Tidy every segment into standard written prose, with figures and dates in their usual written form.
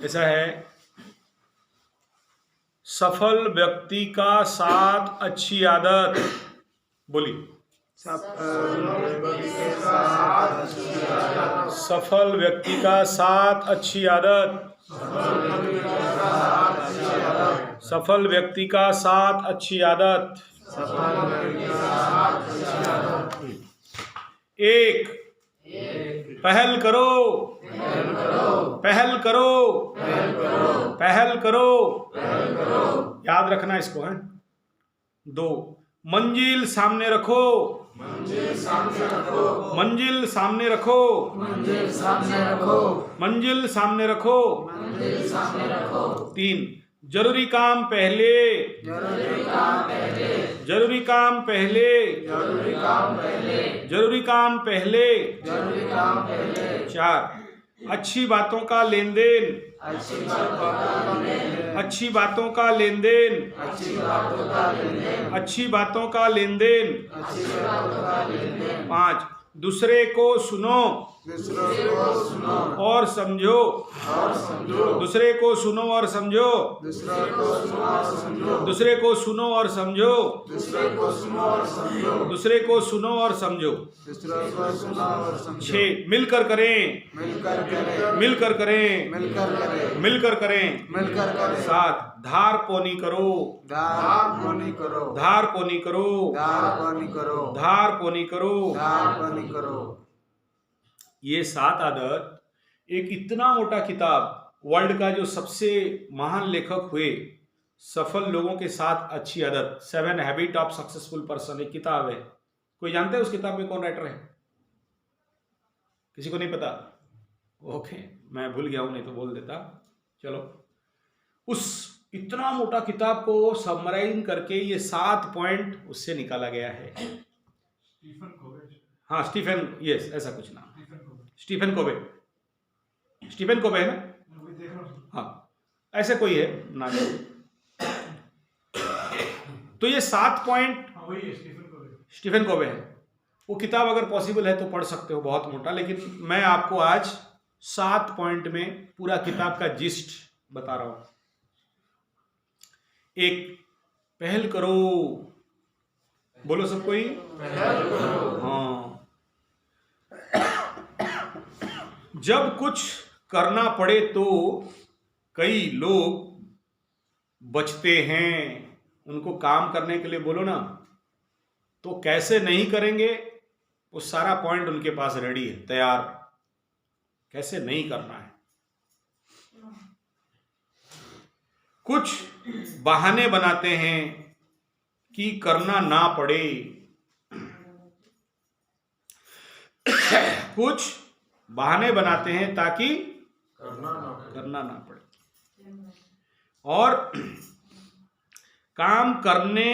ऐसा है, सफल व्यक्ति का 7 अच्छी आदत। बोलिए, सफल व्यक्ति का 7 अच्छी आदत। सफल व्यक्ति का 7 अच्छी आदत। 1, पहल करो। पहल करो। पहल करो। याद रखना इसको है। 2, मंजिल सामने रखो। मंजिल सामने रखो। मंजिल सामने रखो। मंजिल सामने रखो। मंजिल सामने रखो। मंजिल सामने रखो। 3, जरूरी काम पहले। जरूरी काम पहले। जरूरी काम पहले। जरूरी काम पहले। जरूरी काम पहले। जरूरी काम पहले। 4, अच्छी बातों का लेन देन। अच्छी बातों का लेन देन। अच्छी बातों का लेन देन। अच्छी बातों का लेन देन। अच्छी बातों का लेन देन। अच्छी बातों का लेन देन। 5, दूसरे को सुनो। दूसरे को सुनो और समझो। और समझो। दूसरे को सुनो और समझो। दूसरे को सुनो और समझो। दूसरे को सुनो और समझो। दूसरे को सुनो और समझो। दूसरे को सुनो और समझो। दूसरे को सुनो और समझो। 6, मिलकर करें। मिलकर करें। मिलकर करें। मिलकर करें। मिलकर करें। मिलकर करें। 7, धार पोनी करो। धार पोनी करो। धार पोनी करो। धार पोनी करो। धार पोनी करो। धार पोनी करो। ये 7 आदत एक इतना मोटा किताब, वर्ल्ड का जो सबसे महान लेखक हुए, सफल लोगों के 7 अच्छी आदत, 7 हैबिट ऑफ सक्सेसफुल पर्सन, एक किताब है। कोई जानते हैं उस किताब में कौन राइटर है? किसी को नहीं पता? ओके, मैं भूल गया हूं, नहीं तो बोल देता। चलो, उस इतना मोटा किताब को समराइज करके ये 7 पॉइंट उससे निकाला गया है। हाँ, स्टीफन, यस, ऐसा कुछ नाम, स्टीफन कोवे। स्टीफन कोवे है ना? हाँ, ऐसे कोई है नाम। तो ये 7 पॉइंट स्टीफन कोवे है। वो किताब अगर पॉसिबल है तो पढ़ सकते हो, बहुत मोटा, लेकिन मैं आपको आज 7 पॉइंट में पूरा किताब का जिस्ट बता रहा हूं। 1, पहल करो। बोलो सब कोई, पहल करो। हाँ, जब कुछ करना पड़े तो कई लोग बचते हैं। उनको काम करने के लिए बोलो ना, तो कैसे नहीं करेंगे, वो सारा पॉइंट उनके पास रेडी है, तैयार, कैसे नहीं करना है। कुछ बहाने बनाते हैं कि करना ना पड़े। कुछ बहाने बनाते हैं ताकि करना ना पड़े। और काम करने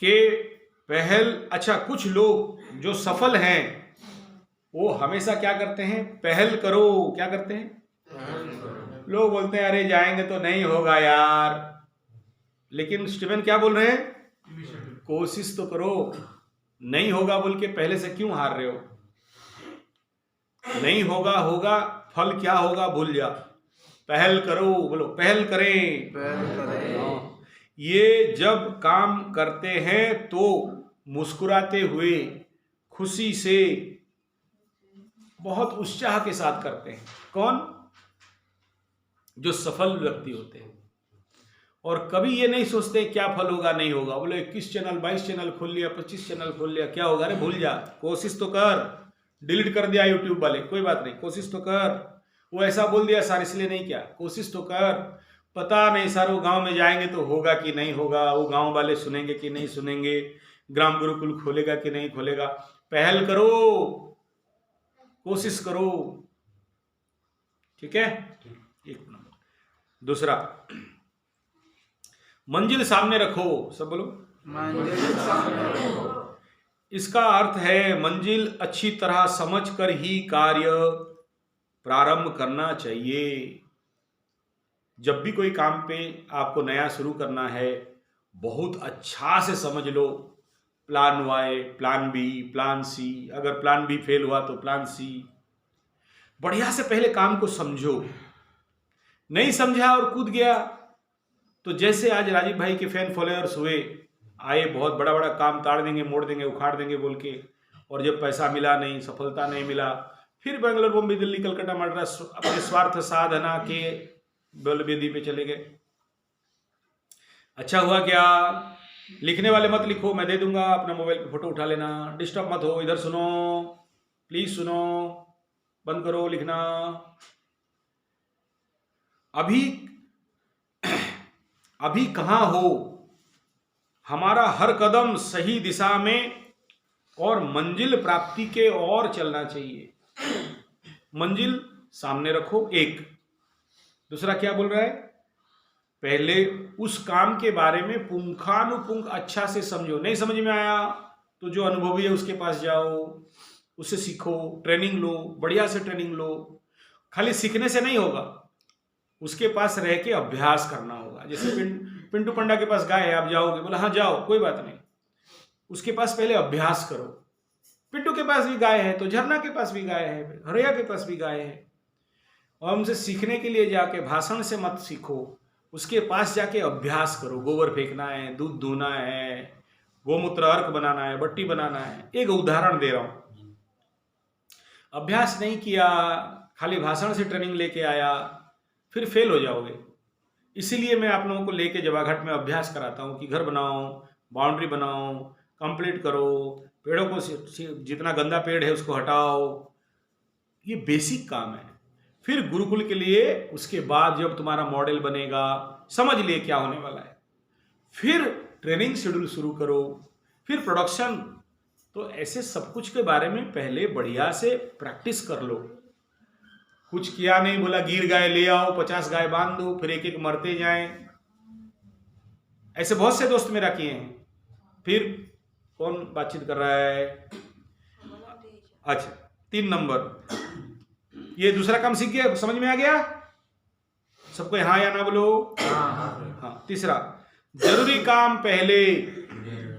के पहल, अच्छा, कुछ लोग जो सफल हैं वो हमेशा क्या करते हैं? पहल करो। क्या करते हैं? लोग बोलते हैं अरे जाएंगे तो नहीं होगा यार, लेकिन स्टीफन क्या बोल रहे हैं? कोशिश तो करो। नहीं होगा बोल के पहले से क्यों हार रहे हो? नहीं होगा, होगा, फल क्या होगा भूल जा। पहल करो। बोलो, पहल करें। पहल करें। ये जब काम करते हैं तो मुस्कुराते हुए, खुशी से, बहुत उत्साह के साथ करते हैं। कौन? जो सफल व्यक्ति होते हैं। और कभी ये नहीं सोचते क्या फल होगा नहीं होगा। बोले 21 चैनल 22 चैनल खोल लिया, 25 चैनल खोल लिया, क्या होगा? अरे भूल जा, कोशिश तो कर। डिलीट कर दिया यूट्यूब वाले, कोई बात नहीं, कोशिश तो कर। वो ऐसा बोल दिया सर इसलिए नहीं किया, कोशिश तो कर। पता नहीं सर वो गांव में जाएंगे तो होगा कि नहीं होगा, वो गांव वाले सुनेंगे कि नहीं सुनेंगे, ग्राम गुरुकुल खोलेगा कि नहीं खोलेगा। पहल करो, कोशिश करो। ठीक है, एक नंबर। दूसरा, मंजिल सामने रखो। सब बोलो, मंजिल सामने रखो। इसका अर्थ है मंजिल अच्छी तरह समझकर ही कार्य प्रारंभ करना चाहिए। जब भी कोई काम पे आपको नया शुरू करना है, बहुत अच्छा से समझ लो। Plan Y, plan B, plan C, अगर प्लान बी फेल हुआ तो प्लान सी। बढ़िया से पहले काम को समझो, नहीं समझा और कूद गया। तो जैसे आज राजीव भाई के फैन फॉलोअर्स हुए, आए बहुत बड़ा बड़ा काम ताड़ देंगे, मोड़ देंगे, उखाड़ देंगे बोल के, और जब पैसा मिला नहीं, सफलता नहीं मिला, फिर बेंगलोर, बॉम्बे, दिल्ली, कलकत्ता, मद्रास अपने स्वार्थ साधना के बलवेदी पे चले गए। अच्छा हुआ क्या? लिखने वाले मत लिखो, मैं दे दूंगा, अपना मोबाइल पे फोटो उठा लेना, डिस्टर्ब मत हो, इधर सुनो, प्लीज सुनो, बंद करो लिखना। अभी कहाँ हो? हमारा हर कदम सही दिशा में और मंजिल प्राप्ति के ओर चलना चाहिए। मंजिल सामने रखो, एक। दूसरा क्या बोल रहा है? पहले उस काम के बारे में पुंखानुपुंख अच्छा से समझो। नहीं समझ में आया तो जो अनुभवी है उसके पास जाओ, उससे सीखो, ट्रेनिंग लो, बढ़िया से ट्रेनिंग लो। खाली सीखने से नहीं होगा, उसके पास रह के अभ्यास करना होगा। जैसे पिंटू पंडा के पास गाय है, आप जाओगे, बोला हाँ जाओ, कोई बात नहीं, उसके पास पहले अभ्यास करो। पिंटू के पास भी गाय है तो झरना के पास भी गाय है, हरिया के पास भी गाय है, और हमसे सीखने के लिए जाके भाषण से मत सीखो, उसके पास जाके अभ्यास करो। गोबर फेंकना है, दूध धोना है, गोमूत्र अर्क बनाना है, बट्टी बनाना है। एक उदाहरण दे रहा हूं। अभ्यास नहीं किया, खाली भाषण से ट्रेनिंग लेके आया, फिर फेल हो जाओगे। इसीलिए मैं आप लोगों को लेके जवाघाट में अभ्यास कराता हूं कि घर बनाओ, बाउंड्री बनाओ, कंप्लीट करो, पेड़ों को जितना गंदा पेड़ है उसको हटाओ। ये बेसिक काम है। फिर गुरुकुल के लिए उसके बाद जब तुम्हारा मॉडल बनेगा, समझ लिए क्या होने वाला है, फिर ट्रेनिंग शेड्यूल शुरू करो, फिर प्रोडक्शन। तो ऐसे सब कुछ के बारे में पहले बढ़िया से प्रैक्टिस कर लो। कुछ किया नहीं, बोला गिर गाय ले आओ, 50 गाय बांध दो, फिर एक एक मरते जाएं। ऐसे बहुत से दोस्त मेरा किए हैं। फिर कौन बातचीत कर रहा है? अच्छा, 3 नंबर, ये दूसरा काम सीख गया, समझ में आ गया सबको? हाँ या ना बोलो? हाँ। तीसरा, जरूरी काम पहले,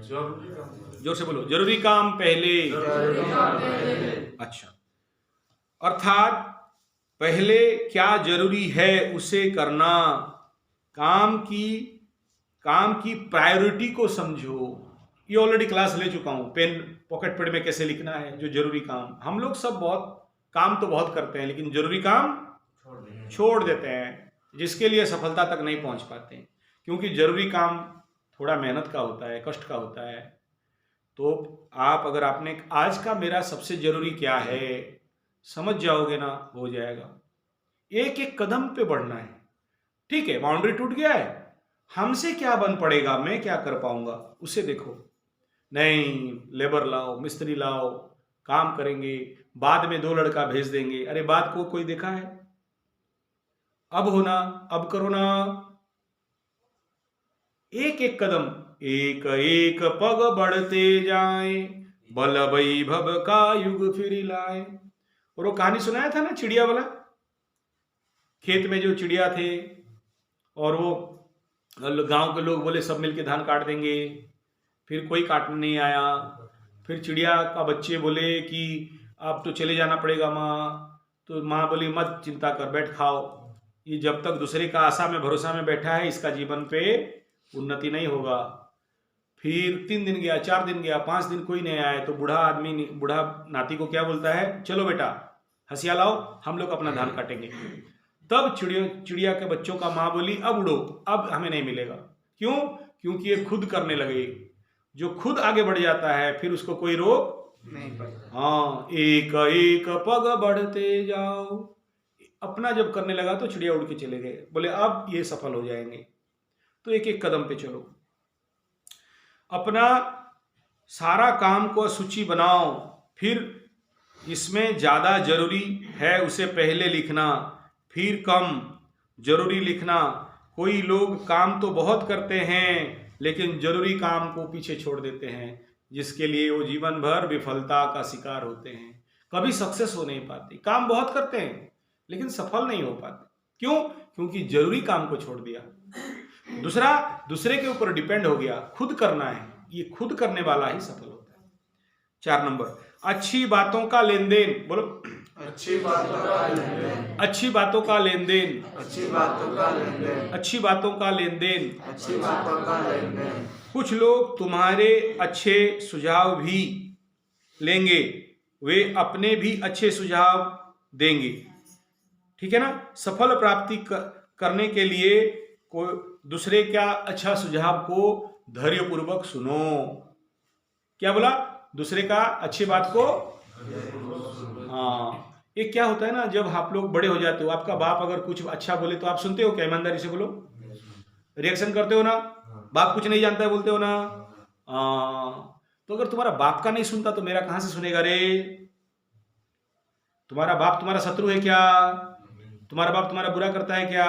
जोर से बोलो, जरूरी काम पहले। अच्छा, अर्थात पहले क्या जरूरी है उसे करना। काम की प्रायोरिटी को समझो। ये ऑलरेडी क्लास ले चुका हूं, पेन पॉकेट पेड़ में कैसे लिखना है, जो जरूरी काम। हम लोग सब काम तो बहुत करते हैं, लेकिन जरूरी काम छोड़ देते हैं, जिसके लिए सफलता तक नहीं पहुंच पाते, क्योंकि जरूरी काम थोड़ा मेहनत का होता है, कष्ट का होता है। तो आप अगर आपने आज का मेरा सबसे जरूरी क्या है समझ जाओगे ना, हो जाएगा। एक एक कदम पे बढ़ना है। ठीक है, बाउंड्री टूट गया है, हमसे क्या बन पड़ेगा, मैं क्या कर पाऊंगा, उसे देखो। नहीं, लेबर लाओ, मिस्त्री लाओ, काम करेंगे, बाद में 2 लड़का भेज देंगे। अरे बात को कोई देखा है? अब होना, अब करो ना। एक एक कदम, एक एक पग बढ़ते जाए, बल वैभव का युग फिर लाए। और वो कहानी सुनाया था ना चिड़िया वाला, खेत में जो चिड़िया थे, और वो गांव के लोग बोले सब मिलके धान काट देंगे, फिर कोई काटने नहीं आया। फिर चिड़िया का बच्चे बोले कि अब तो चले जाना पड़ेगा माँ। तो माँ बोली मत चिंता कर, बैठ खाओ, ये जब तक दूसरे का आशा में भरोसा में बैठा है, इसका जीवन पे उन्नति नहीं होगा। फिर 3 दिन गया, 4 दिन गया, 5 दिन कोई नहीं आया। तो बूढ़ा नाती को क्या बोलता है, चलो बेटा हंसिया लाओ, हम लोग अपना धान काटेंगे। तब चिड़िया के बच्चों का माँ बोली अब उड़ो, अब हमें नहीं मिलेगा। क्यों? क्योंकि ये खुद करने लगे। जो खुद आगे बढ़ जाता है फिर उसको कोई रोक नहीं पाता। हाँ, एक एक पग बढ़ते जाओ। अपना जब करने लगा तो चिड़िया उड़ के चले गए, बोले अब ये सफल हो जाएंगे। तो एक एक कदम पे चलो। अपना सारा काम को सूची बनाओ, फिर इसमें ज्यादा जरूरी है उसे पहले लिखना, फिर कम जरूरी लिखना। कोई लोग काम तो बहुत करते हैं लेकिन जरूरी काम को पीछे छोड़ देते हैं, जिसके लिए वो जीवन भर विफलता का शिकार होते हैं, कभी सक्सेस हो नहीं पाते। काम बहुत करते हैं लेकिन सफल नहीं हो पाते। क्यों? क्योंकि जरूरी काम को छोड़ दिया, दूसरे के ऊपर डिपेंड हो गया। खुद करना है, ये खुद करने वाला ही सफल होता है। 4 नंबर, अच्छी बातों का लेन देन। बोलो, अच्छी बातों का लेन देन, अच्छी बातों का लेन देन, अच्छी बातों का लेन देन, अच्छी बातों का लेन देन। अच्छी बातों का लेन देन। कुछ लोग तुम्हारे अच्छे सुझाव भी लेंगे, वे अपने भी अच्छे सुझाव देंगे। ठीक है ना। सफल प्राप्ति करने के लिए कोई दूसरे का अच्छा सुझाव को धैर्यपूर्वक सुनो। क्या बोला? दूसरे का अच्छी बात को, हाँ। ये क्या होता है ना, जब आप लोग बड़े हो जाते हो, आपका बाप अगर कुछ अच्छा बोले तो आप सुनते हो क्या? ईमानदारी से बोलो, रिएक्शन करते हो ना? बाप कुछ नहीं जानता है बोलते हो ना? तो अगर तुम्हारा बाप का नहीं सुनता तो मेरा कहां से सुनेगा रे? तुम्हारा बाप तुम्हारा शत्रु है क्या? तुम्हारा बाप तुम्हारा बुरा करता है क्या?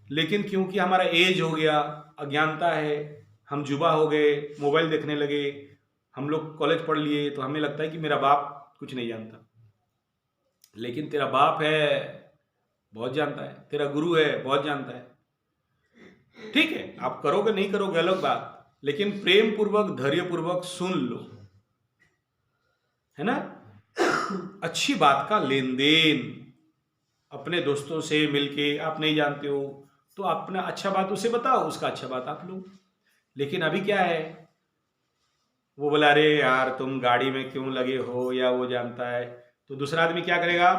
लेकिन क्योंकि हमारा एज हो गया, अज्ञानता है, हम जुबा हो गए, मोबाइल देखने लगे, हम लोग कॉलेज पढ़ लिए, तो हमें लगता है कि मेरा बाप कुछ नहीं जानता। लेकिन तेरा बाप है, बहुत जानता है। तेरा गुरु है, बहुत जानता है। ठीक है, आप करोगे नहीं करोगे अलग बात, लेकिन प्रेम पूर्वक धैर्य पूर्वक सुन लो, है ना। अच्छी बात का लेन देन। अपने दोस्तों से मिलके, आप नहीं जानते हो तो अपना अच्छा बात उसे बताओ, उसका अच्छा बात आप लो। लेकिन अभी क्या है, वो बोला अरे यार तुम गाड़ी में क्यों लगे हो, या वो जानता है, तो दूसरा आदमी क्या करेगा?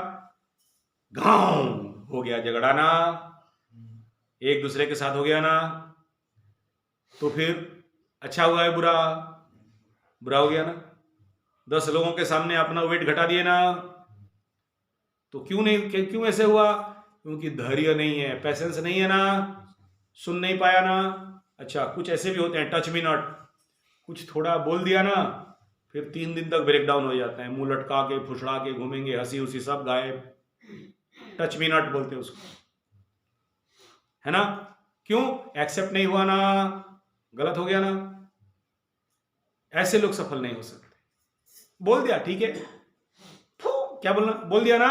गांव हो गया झगड़ा ना, एक दूसरे के साथ हो गया ना, तो फिर अच्छा हुआ है बुरा? बुरा हो गया ना। 10 लोगों के सामने अपना वेट घटा दिए ना, तो क्यों ऐसे हुआ? क्योंकि धैर्य नहीं है, पैसेंस नहीं है ना, सुन नहीं पाया ना। अच्छा, कुछ ऐसे भी होते हैं टच मी नॉट, कुछ थोड़ा बोल दिया ना, फिर 3 दिन तक ब्रेकडाउन हो जाता है, मुंह लटका के फुसड़ा के घूमेंगे, हंसी उसी सब गायब। टच मी नॉट बोलते हैं उसको, है ना। क्यों? एक्सेप्ट नहीं हुआ ना, गलत हो गया ना। ऐसे लोग सफल नहीं हो सकते। बोल दिया ठीक है, क्या बोलना, बोल दिया ना,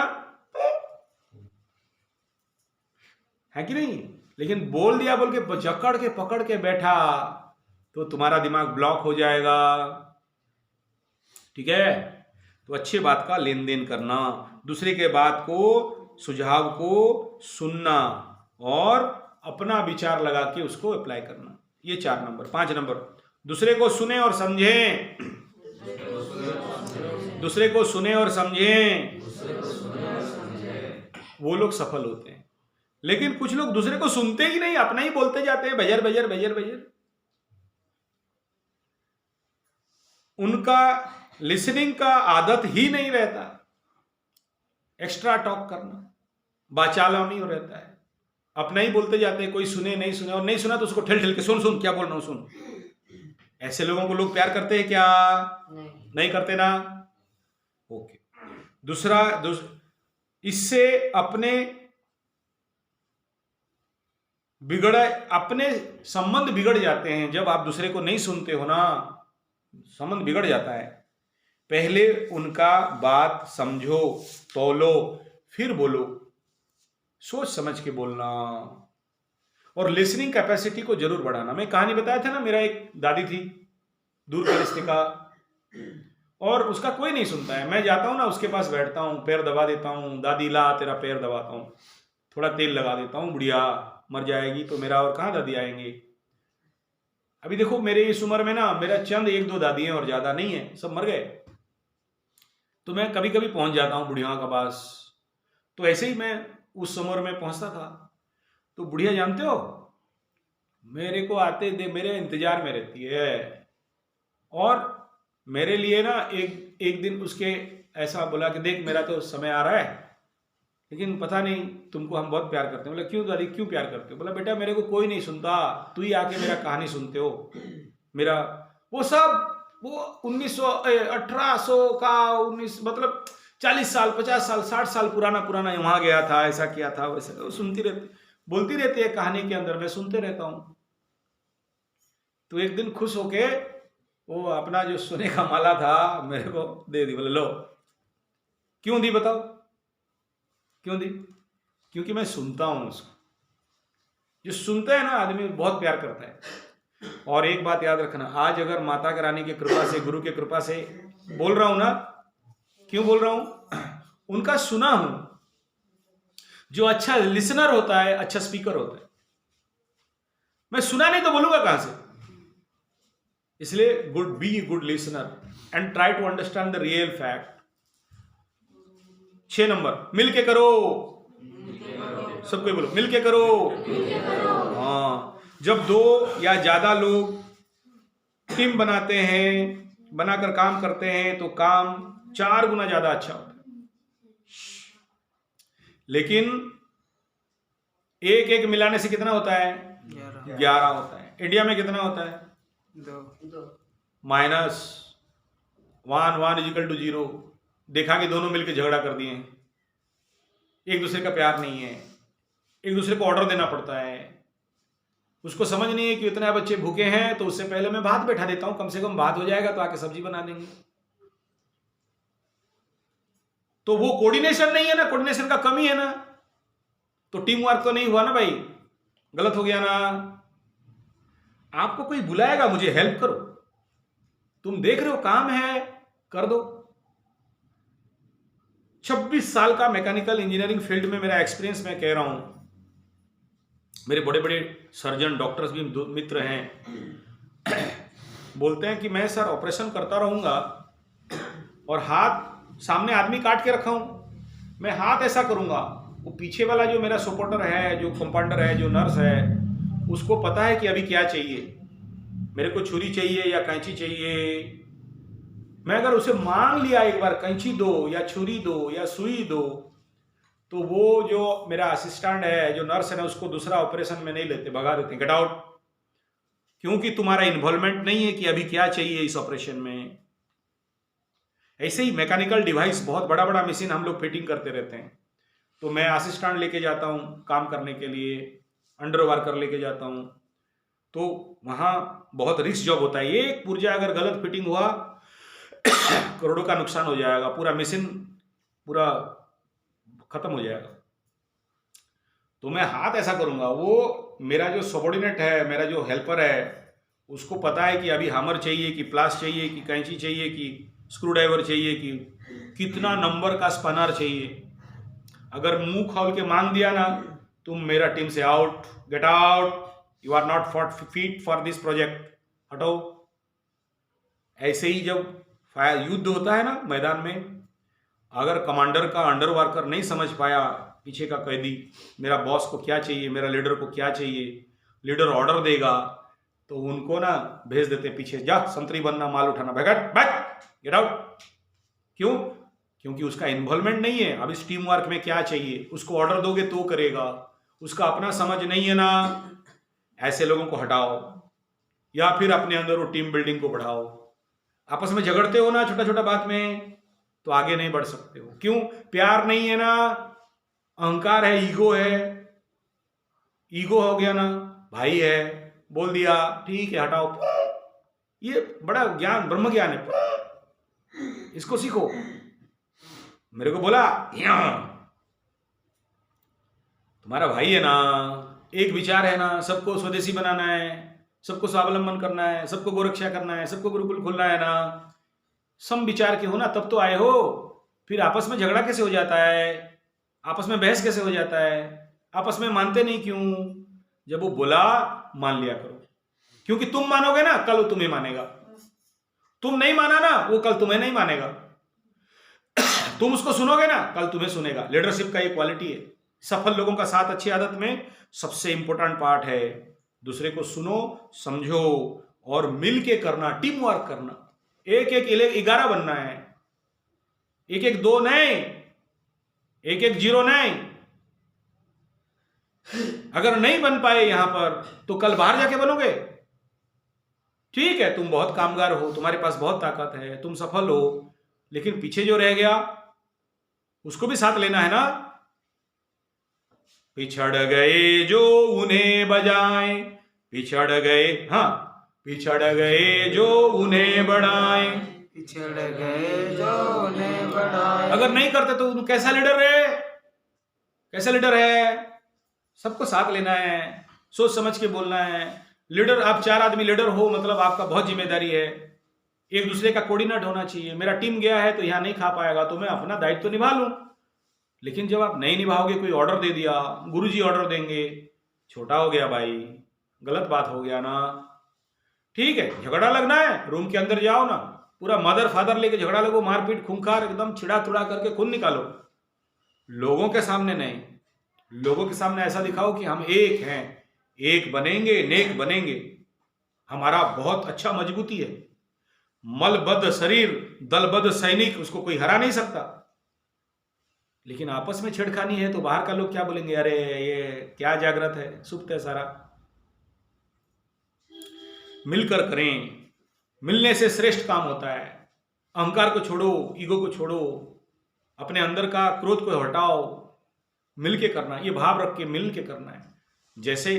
है कि नहीं। लेकिन बोल दिया बोल के जकड़ के पकड़ के बैठा तो तुम्हारा दिमाग ब्लॉक हो जाएगा। ठीक है। तो अच्छी बात का लेन देन करना, दूसरे के बात को, सुझाव को सुनना और अपना विचार लगा के उसको अप्लाई करना। ये 4 नंबर। 5 नंबर, दूसरे को सुने और समझें। दूसरे को सुने और समझें, वो लोग सफल होते हैं। लेकिन कुछ लोग दूसरे को सुनते ही नहीं, अपना ही बोलते जाते हैं, बजर बजर बजर बजर। उनका लिसनिंग का आदत ही नहीं रहता, एक्स्ट्रा टॉक करना, बाचालानी हो रहता है, अपना ही बोलते जाते हैं, कोई सुने नहीं सुने, और नहीं सुना तो उसको ठेल ठेल के सुन क्या बोल रहा हूं सुन। ऐसे लोगों को लोग प्यार करते हैं क्या? नहीं करते ना। ओके। दूसरा, इससे अपने संबंध बिगड़ जाते हैं। जब आप दूसरे को नहीं सुनते हो ना, संबंध बिगड़ जाता है। पहले उनका बात समझो, तौलो, फिर बोलो, सोच समझ के बोलना। और लिसनिंग कैपेसिटी को जरूर बढ़ाना। मैं कहानी बताया था ना, मेरा एक दादी थी, दूर के रिश्ते का, और उसका कोई नहीं सुनता है। मैं जाता हूं ना, उसके पास बैठता हूं, पैर दबा देता हूं, दादी ला तेरा पैर दबाता हूं, थोड़ा तेल लगा देता हूं, बुढ़िया मर जाएगी तो मेरा और कहां दादी आएंगे। अभी देखो मेरे इस उम्र में ना, मेरा चंद 1-2 दादी हैं और ज्यादा नहीं है, सब मर गए। तो मैं कभी कभी पहुंच जाता हूं बुढ़िया के पास। तो ऐसे ही मैं उस उम्र में पहुंचता था, तो बुढ़िया जानते हो, मेरे को आते दे मेरे इंतजार में रहती है। और मेरे लिए ना एक दिन उसके ऐसा बोला कि देख मेरा तो समय आ रहा है, लेकिन पता नहीं तुमको हम बहुत प्यार करते हैं। बोला क्यों दादी, क्यों प्यार करते हो? बोला बेटा मेरे को कोई नहीं सुनता, तू ही आके मेरा कहानी सुनते हो। मेरा वो सब, वो 1800 का 19 मतलब 40 साल 50 साल 60 साल पुराना वहां गया था, ऐसा किया था, वैसा सुनती रहती, बोलती रहती है कहानी के अंदर, मैं सुनते रहता हूं। तो एक दिन खुश होके वो अपना जो सोने का माला था मेरे को दे दी। बोले लो। क्यों दी बताओ, क्यों दी? क्योंकि मैं सुनता हूं उसको। जो सुनता है ना आदमी बहुत प्यार करता है। और एक बात याद रखना, आज अगर माता रानी की कृपा से, गुरु की कृपा से बोल रहा हूं ना, क्यों बोल रहा हूं? उनका सुना हूं। जो अच्छा लिसनर होता है अच्छा स्पीकर होता है। मैं सुना नहीं तो बोलूंगा कहां से? इसलिए be good listener and try to understand the real fact. 6 number, मिल के करो। सबको बोलो, मिल के करो। हाँ, जब 2 या ज्यादा लोग टीम बनाते हैं, बनाकर काम करते हैं, तो काम 4 गुना ज्यादा अच्छा होता है। लेकिन एक मिलाने से कितना होता है? 11 होता है। इंडिया में कितना होता है? 2। -1 = 0। देखा कि दोनों मिलकर झगड़ा कर दिए, एक दूसरे का प्यार नहीं है, एक दूसरे को ऑर्डर देना पड़ता है। उसको समझ नहीं है कि इतने बच्चे भूखे हैं, तो उससे पहले मैं भात बैठा देता हूं, कम से कम भात हो जाएगा तो आके सब्जी बना देंगे। तो वो कोऑर्डिनेशन नहीं है ना, कोऑर्डिनेशन का कमी है ना, तो टीम वर्क तो नहीं हुआ ना भाई, गलत हो गया ना। आपको कोई बुलाएगा, मुझे हेल्प करो, तुम देख रहे हो काम है, कर दो। 26 साल का मैकेनिकल इंजीनियरिंग फील्ड में मेरा एक्सपीरियंस, मैं कह रहा हूं। मेरे बड़े बड़े सर्जन डॉक्टर्स भी मित्र हैं। बोलते हैं कि मैं सर ऑपरेशन करता रहूंगा और हाथ सामने आदमी काट के रखा हूं, मैं हाथ ऐसा करूंगा, वो पीछे वाला जो मेरा सपोर्टर है, जो कंपाउंडर है, जो नर्स है, उसको पता है कि अभी क्या चाहिए, मेरे को छुरी चाहिए या कैंची चाहिए। मैं अगर उसे मांग लिया एक बार, कैंची दो या छुरी दो या सुई दो, तो वो जो मेरा असिस्टेंट है, जो नर्स है ना, उसको दूसरा ऑपरेशन में नहीं लेते, भगा देते, गेट आउट, क्योंकि तुम्हारा इन्वॉल्वमेंट नहीं है कि अभी क्या चाहिए इस ऑपरेशन में। ऐसे ही मैकेनिकल डिवाइस, बहुत बड़ा बड़ा मशीन हम लोग फिटिंग करते रहते हैं, तो मैं असिस्टेंट लेके जाता हूँ काम करने के लिए, अंडर वर्कर लेके जाता हूँ, तो वहाँ बहुत रिस्क जॉब होता है। एक पुर्जा अगर गलत फिटिंग हुआ करोड़ों का नुकसान हो जाएगा, पूरा मशीन पूरा खत्म हो जाएगा। तो मैं हाथ ऐसा करूंगा, वो मेरा जो सबॉर्डिनेट है, मेरा जो हेल्पर है, उसको पता है कि अभी हैमर चाहिए कि प्लास चाहिए कि कैंची चाहिए कि स्क्रू ड्राइवर चाहिए कि कितना नंबर का स्पनर चाहिए। अगर मुंह खोल के मांग दिया ना, तुम मेरा टीम से out, get out, you are not fit for this project, हटो। ऐसे ही जब युद्ध होता है ना मैदान में, अगर कमांडर का अंडर वर्कर नहीं समझ पाया, पीछे का कैदी, मेरा बॉस को क्या चाहिए, मेरा लीडर को क्या चाहिए, लीडर ऑर्डर देगा तो उनको ना भेज देते पीछे, जा संतरी बनना, माल उठाना, बैठ गेट आउट। क्यों? क्योंकि उसका इन्वॉल्वमेंट नहीं है। अब इस टीम वर्क में क्या चाहिए, उसको ऑर्डर दोगे तो करेगा, उसका अपना समझ नहीं है ना। ऐसे लोगों को हटाओ, या फिर अपने अंदर वो टीम बिल्डिंग को बढ़ाओ। आपस में झगड़ते हो ना छोटा छोटा बात में, तो आगे नहीं बढ़ सकते हो। क्यों? प्यार नहीं है ना, अहंकार है, ईगो है। ईगो हो गया ना, भाई है, बोल दिया ठीक है हटाओ। ये बड़ा ज्ञान, ब्रह्म ज्ञान है, इसको सीखो। मेरे को बोला तुम्हारा भाई है ना, एक विचार है ना, सबको स्वदेशी बनाना है, सबको स्वावलंबन करना है, सबको गोरक्षा करना है, सबको गुरुकुल खोलना है ना, सम विचार के हो ना, तब तो आए हो। फिर आपस में झगड़ा कैसे हो जाता है, आपस में बहस कैसे हो जाता है, आपस में मानते नहीं क्यों? जब वो बोला मान लिया करो, क्योंकि तुम मानोगे ना, कल वो तुम्हें मानेगा। तुम नहीं माना ना, वो कल तुम्हें नहीं मानेगा। तुम उसको सुनोगे ना, कल तुम्हें सुनेगा। लीडरशिप का ये क्वालिटी है। सफल लोगों का साथ अच्छी आदत में सबसे इंपॉर्टेंट पार्ट है दूसरे को सुनो, समझो और मिल के करना, टीम वर्क करना। एक 11 बनना है, 1 2 नहीं, 1 0 नहीं। अगर नहीं बन पाए यहां पर, तो कल बाहर जाके बनोगे। ठीक है, तुम बहुत कामगार हो, तुम्हारे पास बहुत ताकत है, तुम सफल हो, लेकिन पीछे जो रह गया उसको भी साथ लेना है ना। पिछड़ गए जो उन्हें बजाए, पिछड़ गए, हाँ, पिछड़ गए जो उन्हें बढ़ाए, पिछड़ गए जो उन्हें बढ़ाए। अगर नहीं करते तो तुम कैसा लीडर है, कैसा लीडर है? सबको साथ लेना है, सोच समझ के बोलना है। लीडर, आप 4 आदमी लीडर हो, मतलब आपका बहुत जिम्मेदारी है। एक दूसरे का कोऑर्डिनेट होना चाहिए। मेरा टीम गया है तो यहां नहीं खा पाएगा, तो मैं अपना दायित्व तो निभा लूं। लेकिन जब आप नहीं निभाओगे, कोई ऑर्डर दे दिया, गुरुजी ऑर्डर देंगे, छोटा हो गया भाई, गलत बात हो गया ना। ठीक है, झगड़ा लगना है, रूम के अंदर जाओ ना, पूरा मदर फादर लेके झगड़ा लगो, मारपीट खूंखार एकदम छिड़ा तुड़ा करके खून निकालो। लोगों के सामने नहीं, लोगों के सामने ऐसा दिखाओ कि हम एक हैं, एक बनेंगे, नेक बनेंगे, हमारा बहुत अच्छा मजबूती है। मलबद्ध शरीर, दलबद्ध सैनिक, उसको कोई हरा नहीं सकता। लेकिन आपस में छेड़खानी है तो बाहर का लोग क्या बोलेंगे, अरे ये क्या जागृत है, सुप्त है सारा। मिलकर करें, मिलने से श्रेष्ठ काम होता है। अहंकार को छोड़ो, ईगो को छोड़ो, अपने अंदर का क्रोध को हटाओ, मिलके करना, ये भाव रख के मिलके करना है। जैसे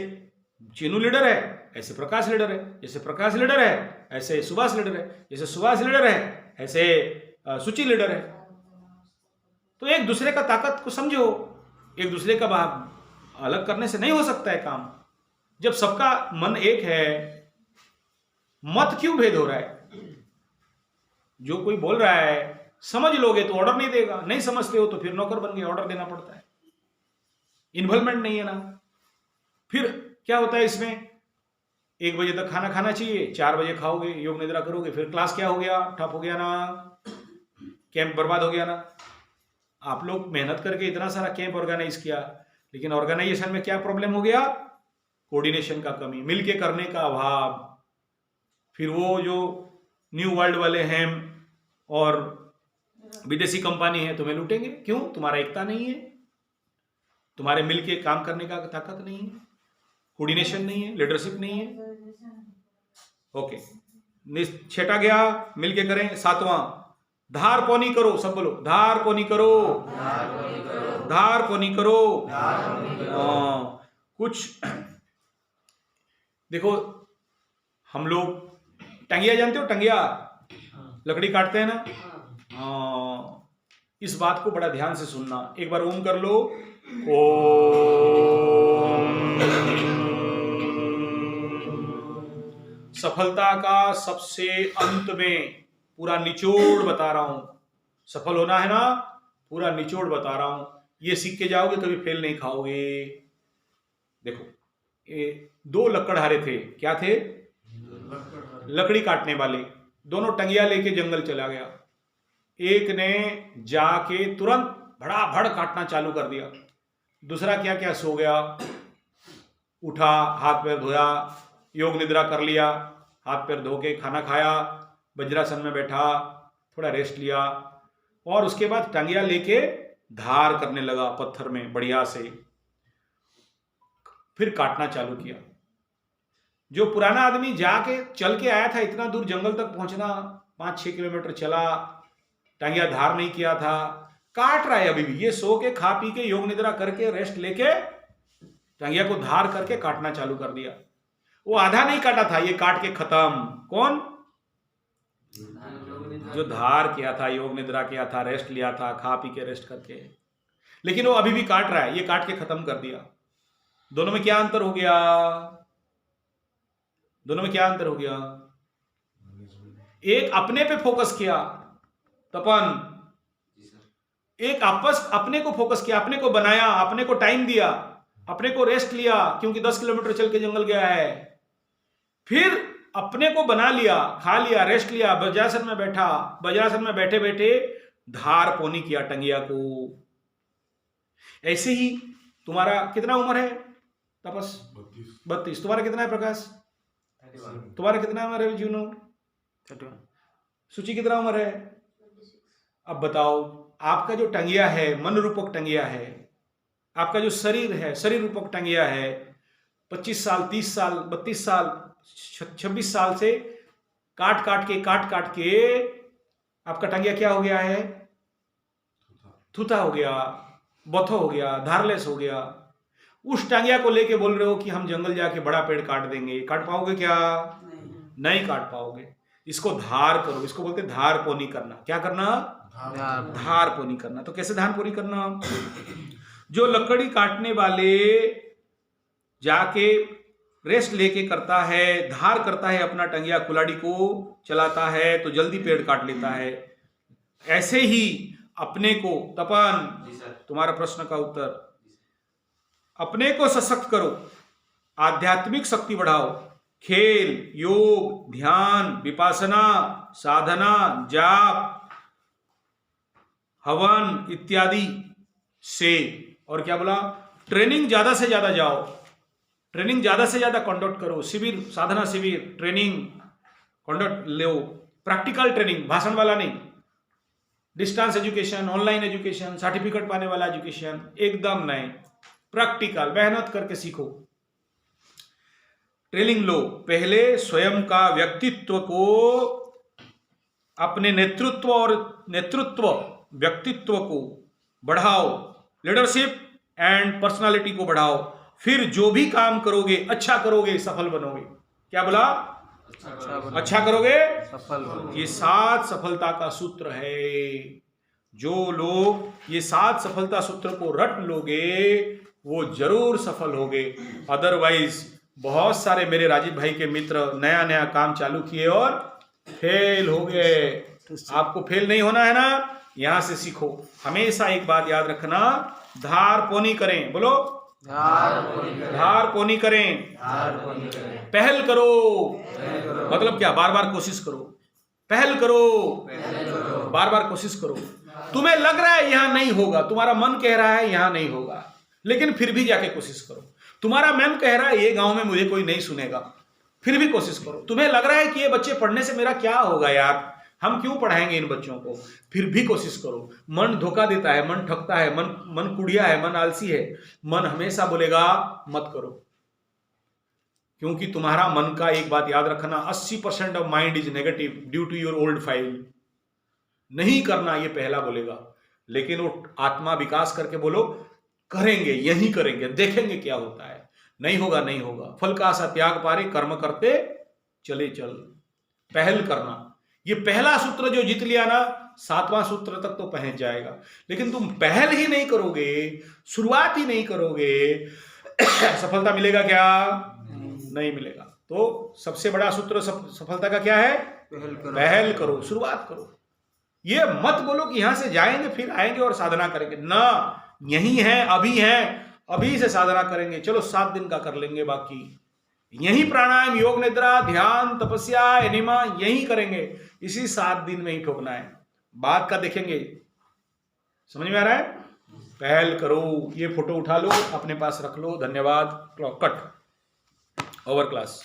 चीनू लीडर है ऐसे प्रकाश लीडर है, जैसे प्रकाश लीडर है ऐसे सुभाष लीडर है, जैसे सुभाष लीडर है ऐसे सुचि लीडर है। तो एक दूसरे का ताकत को समझो, एक दूसरे का भाव अलग करने से नहीं हो सकता है काम। जब सबका मन एक है, मत क्यों भेद हो रहा है? जो कोई बोल रहा है समझ लोगे तो ऑर्डर नहीं देगा, नहीं समझते हो तो फिर नौकर बन गए, ऑर्डर देना पड़ता है। इन्वॉल्वमेंट नहीं है ना। फिर क्या होता है इसमें, 1 बजे तक खाना खाना चाहिए, 4 बजे खाओगे, योग निद्रा करोगे, फिर क्लास क्या हो गया, ठप हो गया ना, कैंप बर्बाद हो गया ना। आप लोग मेहनत करके इतना सारा कैंप ऑर्गेनाइज किया, लेकिन ऑर्गेनाइजेशन में क्या प्रॉब्लम हो गया, कोऑर्डिनेशन का कमी, मिलके करने का अभाव। फिर वो जो न्यू वर्ल्ड वाले हैं और विदेशी कंपनी है तुम्हें लूटेंगे, क्यों? तुम्हारा एकता नहीं है, तुम्हारे मिलके काम करने का ताकत नहीं है, कोऑर्डिनेशन नहीं है, लीडरशिप नहीं है। ओके, छठा गया, मिलके करें। 7वां, धार पौनी करो, सब बोलो, धार पौनी करो, धार पौनी करो। कुछ देखो, हम लोग टंगिया जानते हो, टंगिया लकड़ी काटते हैं ना। इस बात को बड़ा ध्यान से सुनना। एक बार ओम कर लो, ओम। सफलता का सबसे अंत में पूरा निचोड़ बता रहा हूं। सफल होना है ना, पूरा निचोड़ बता रहा हूं। ये सीख के जाओगे कभी फेल नहीं खाओगे। देखो, ये 2 लकड़हारे थे, क्या थे? लकड़ी काटने वाले। दोनों टंगिया लेके जंगल चला गया। एक ने जाके तुरंत भड़ाभड़ काटना चालू कर दिया, दूसरा क्या क्या सो गया, उठा, हाथ पैर धोया, योग निद्रा कर लिया, हाथ पैर धो के खाना खाया, वज्रासन में बैठा, थोड़ा रेस्ट लिया, और उसके बाद टंगिया लेके धार करने लगा पत्थर में बढ़िया से, फिर काटना चालू किया। जो पुराना आदमी जाके चल के आया था, इतना दूर जंगल तक पहुंचना, 5-6 किलोमीटर चला, टांगिया धार नहीं किया था, काट रहा है अभी भी। ये सो के खा पी के योग निद्रा करके रेस्ट लेके टांगिया को धार करके काटना चालू कर दिया। वो आधा नहीं काटा था, ये काट के खत्म। कौन? जो धार किया था, योग निद्रा किया था, रेस्ट लिया था, खा पी के रेस्ट करके, लेकिन वो अभी भी काट रहा है, ये काट के खत्म कर दिया। दोनों में क्या अंतर हो गया? दोनों में क्या अंतर हो गया? एक अपने पे फोकस किया, तपन, एक अपने को फोकस किया, अपने को बनाया, अपने को टाइम दिया, अपने को रेस्ट लिया, क्योंकि 10 किलोमीटर चल के जंगल गया है। फिर अपने को बना लिया, खा लिया, रेस्ट लिया, वज्रासन में बैठा, वज्रासन में बैठे बैठे धार पौनी किया टंगिया को। ऐसे ही तुम्हारा कितना उम्र है तपस? 32। तुम्हारा कितना है प्रकाश? तुम्हारा कितना उम्र है जूनो? 31। सूची कितना उम्र है? अब बताओ, आपका जो टंगिया है, मन रूपक टंगिया है, आपका जो शरीर है, शरीर रूपक टंगिया है, 25 साल, 30 साल, 32 साल, 26 साल से काट काट के आपका टंगिया क्या हो गया है? थूथा हो गया, बथो हो गया, धारलेस हो गया। उस टंगिया को लेके बोल रहे हो कि हम जंगल जाके बड़ा पेड़ काट देंगे। काट पाओगे क्या? नहीं काट पाओगे। इसको धार करो, इसको बोलते धार पोनी करना। क्या करना? धार पोनी करना। तो कैसे धार पोनी करना? जो लकड़ी काटने वाले जाके रेस्ट लेके करता है, धार करता है, अपना टंगिया कुलाड़ी को चलाता है, तो जल्दी पेड़ काट लेता है। ऐसे ही अपने को, तपन जी सर। तुम्हारा प्रश्न का उत्तर, अपने को सशक्त करो, आध्यात्मिक शक्ति बढ़ाओ, खेल, योग, ध्यान, विपासना, साधना, जाप, हवन इत्यादि से, और क्या बोला, ट्रेनिंग ज्यादा से ज्यादा जाओ, ट्रेनिंग ज्यादा से ज्यादा कंडक्ट करो, शिविर, साधना शिविर, ट्रेनिंग कंडक्ट लो, प्रैक्टिकल ट्रेनिंग, भाषण वाला नहीं, distance education, online education, certificate पाने वाला एजुकेशन एकदम नहीं, प्रैक्टिकल मेहनत करके सीखो, ट्रेनिंग लो। पहले स्वयं का व्यक्तित्व को, अपने नेतृत्व व्यक्तित्व को बढ़ाओ, लीडरशिप एंड पर्सनालिटी को बढ़ाओ, फिर जो भी काम करोगे अच्छा करोगे, सफल बनोगे। क्या बोला? अच्छा करोगे, सफल हो। ये 7 सफलता का सूत्र है। जो लोग ये 7 सफलता सूत्र को रट लोगे वो जरूर सफल होगे, अदरवाइज बहुत सारे मेरे राजीव भाई के मित्र नया नया काम चालू किए और फेल हो गए। आपको फेल नहीं होना है ना, यहां से सीखो। हमेशा एक बात याद रखना, धार पोनी करें, बोलो धार पोनी करें, पहल करो, मतलब क्या, बार बार कोशिश करो, पहल करो, बार बार कोशिश करो। तुम्हें लग रहा है यहां नहीं होगा, तुम्हारा मन कह रहा है यहां नहीं होगा, लेकिन फिर भी जाके कोशिश करो। तुम्हारा मन कह रहा है ये गांव में मुझे कोई नहीं सुनेगा, फिर भी कोशिश करो। तुम्हें लग रहा है कि ये बच्चे पढ़ने से मेरा क्या होगा यार, हम क्यों पढ़ाएंगे इन बच्चों को, फिर भी कोशिश करो। मन धोखा देता है, मन ठगता है, मन कुड़िया है, मन आलसी है, मन हमेशा बोलेगा मत करो, क्योंकि तुम्हारा मन का एक बात याद रखना, 80% of mind is negative due to your old file. नहीं करना ये पहला बोलेगा, लेकिन वो आत्मा विकास करके बोलो करेंगे, यही करेंगे, देखेंगे क्या होता है। नहीं होगा, नहीं होगा, फल का आशा त्याग पारे, कर्म करते चले चल। पहल करना, ये पहला सूत्र जो जीत लिया ना, 7वां सूत्र तक तो पहुंच जाएगा। लेकिन तुम पहल ही नहीं करोगे, शुरुआत ही नहीं करोगे, सफलता मिलेगा क्या? नहीं मिलेगा। तो सबसे बड़ा सूत्र सफलता का क्या है? पहल करो, शुरुआत करो। ये मत बोलो कि यहां से जाएंगे फिर आएंगे और साधना करेंगे ना, यही है, अभी है, अभी से साधना करेंगे, चलो 7 दिन का कर लेंगे, बाकी यही प्राणायाम, योग निद्रा, ध्यान, तपस्या, एनिमा यही करेंगे, इसी 7 दिन में ही ठोकना है। बात का देखेंगे, समझ में आ रहा है? पहल करो। ये फोटो उठा लो, अपने पास रख लो। धन्यवाद। Cut over class.